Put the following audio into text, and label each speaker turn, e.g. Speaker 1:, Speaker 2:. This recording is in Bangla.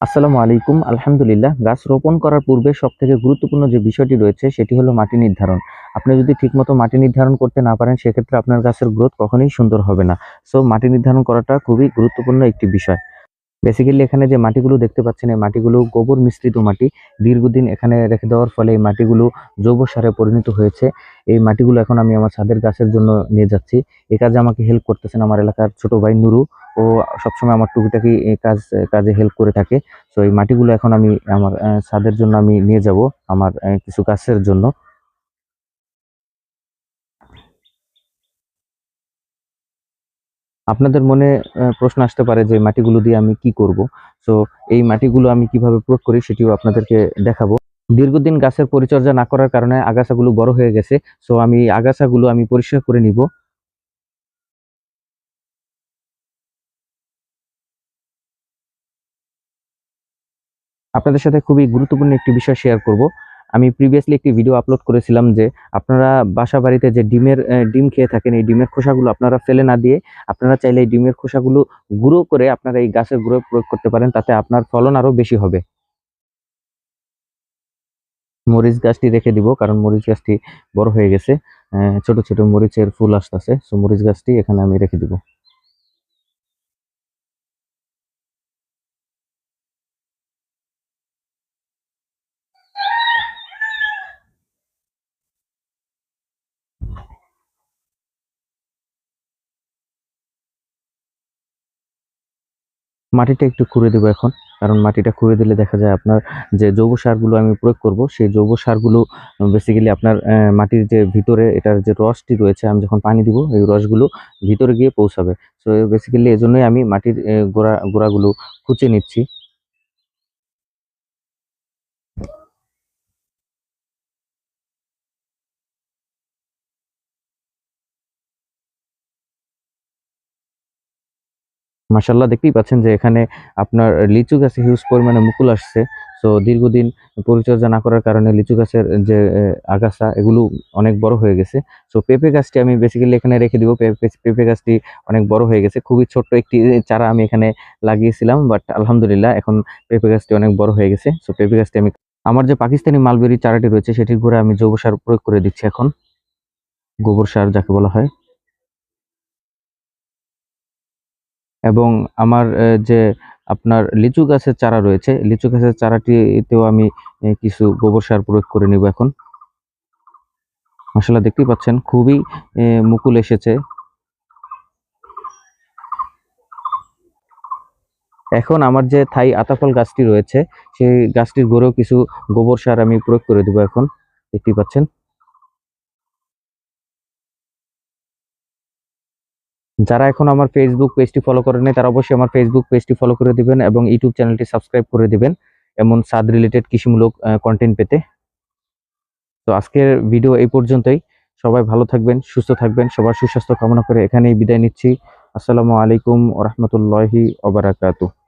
Speaker 1: আসসালামু আলাইকুম। আলহামদুলিল্লাহ, গাছ রোপণ করার পূর্বে সবথেকে গুরুত্বপূর্ণ যে বিষয়টি রয়েছে সেটি হলো মাটি নির্ধারণ। আপনি যদি ঠিকমতো মাটি নির্ধারণ করতে না পারেন সেক্ষেত্রে আপনার গাছের গ্রোথ কখনোই সুন্দর হবে না। সো মাটি নির্ধারণ করাটা খুবই গুরুত্বপূর্ণ একটি বিষয়। বেসিক্যালি এখানে যে মাটিগুলো দেখতে পাচ্ছেন এই মাটিগুলো গোবর মিশ্রিত মাটি। দীর্ঘদিন এখানে রেখে দেওয়ার ফলে এই মাটিগুলো জৈব সারে পরিণত হয়েছে। এই মাটিগুলো এখন আমি আমার ছাদের গাছের জন্য নিয়ে যাচ্ছি। এই কাজে আমাকে হেল্প করতেছেন আমার এলাকার ছোট ভাই নুরু। ও সবসময় আমার টুকিটাকি এই কাজে হেল্প করে থাকে। সো এই মাটিগুলো এখন আমি আমার ছাদের জন্য আমি নিয়ে যাব আমার কিছু গাছের জন্য। আপনাদের মনে প্রশ্ন আসতে পারে যে মাটিগুলো দিয়ে আমি কি করব। সো এই মাটিগুলো আমি কিভাবে প্রয়োগ করি সেটিও আপনাদেরকে দেখাবো। দীর্ঘদিন গাছের পরিচর্যা না করার কারণে আগাছাগুলো বড় হয়ে গেছে। সো আমি আগাছাগুলো আমি পরিষ্কার করে নিব। আপনাদের সাথে খুবই গুরুত্বপূর্ণ একটি বিষয় শেয়ার করব। আমি প্রিভিয়াসলি একটি ভিডিও আপলোড করেছিলাম যে আপনারা বাসা বাড়িতে যে ডিম খেয়ে থাকেন এই ডিমের খোসাগুলো আপনারা ফেলে না দিয়ে আপনারা চাইলে এই ডিমের খোসাগুলো গুঁড়ো করে আপনারা এই গাছের গুঁড়ো প্রয়োগ করতে পারেন, তাতে আপনার ফলন আরো বেশি হবে। মরিচ গাছটি রেখে দিব কারণ মরিচ গাছটি বড় হয়ে গেছে। ছোট ছোট মরিচের ফুল আসতেছে, সো মরিচ গাছটি এখানে আমি রেখে দিব। মাটিটা একটু খুঁড়ে দেবো এখন, কারণ মাটিটা খুঁড়ে দিলে দেখা যায় আপনার যে জৈব সারগুলো আমি প্রয়োগ করব সেই জৈব সারগুলো বেসিক্যালি আপনার মাটির যে ভিতরে এটার যে রসটি রয়েছে আমি যখন পানি দিব এই রসগুলো ভিতরে গিয়ে পৌঁছাবে। সো বেসিক্যালি এজন্যই আমি মাটির গোড়াগুলো খুঁচে নিচ্ছি। মাশাআল্লাহ, দেখতেই পাচ্ছেন যে এখানে আপনার লিচু গাছে হিউজ পরিমাণে মুকুল আসছে। সো দীর্ঘদিন পরিচর্যা না করার কারণে লিচু গাছের যে আগাছা এগুলো অনেক বড় হয়ে গেছে। সো পেঁপে গাছটি আমি বেসিক্যালি এখানে রেখে দিব। পেঁপে গাছটি অনেক বড় হয়ে গেছে। খুবই ছোট্ট একটি চারা আমি এখানে লাগিয়েছিলাম, বাট আলহামদুলিল্লাহ এখন পেঁপে গাছটি অনেক বড় হয়ে গেছে। সো পেঁপে গাছটি আমি আমার যে পাকিস্তানি মালবেরি চারাটি রয়েছে সেটির গোড়ায় আমি জৈব সার প্রয়োগ করে দিচ্ছি এখন, গোবর সার যাকে বলা হয়। এবং আমার যে আপনার লিচু গাছের চারা রয়েছে, লিচু গাছের চারাটিতেও আমি কিছু গোবর সার প্রয়োগ করে নিব এখন। মাশাআল্লাহ, দেখতেই পাচ্ছেন খুবই মুকুল এসেছে। এখন আমার যে থাই আতাফল গাছটি রয়েছে সেই গাছটির গোড়েও কিছু গোবর সার আমি প্রয়োগ করে দেব এখন। দেখতেই পাচ্ছেন। যারা এখন আমার ফেসবুক পেজটি ফলো করেন নাই তারা অবশ্যই আমার ফেসবুক পেজটি ফলো করে দিবেন এবং ইউটিউব চ্যানেলটি সাবস্ক্রাইব করে দিবেন এমন ছাদ রিলেটেড কৃষিমূলক কন্টেন্ট পেতে। তো আজকের ভিডিও এই পর্যন্তই। সবাই ভালো থাকবেন, সুস্থ থাকবেন। সবার সুস্বাস্থ্য কামনা করে এখানেই বিদায় নিচ্ছি। আসসালামু আলাইকুম ওয়া রাহমাতুল্লাহি ওয়া বারাকাতুহু।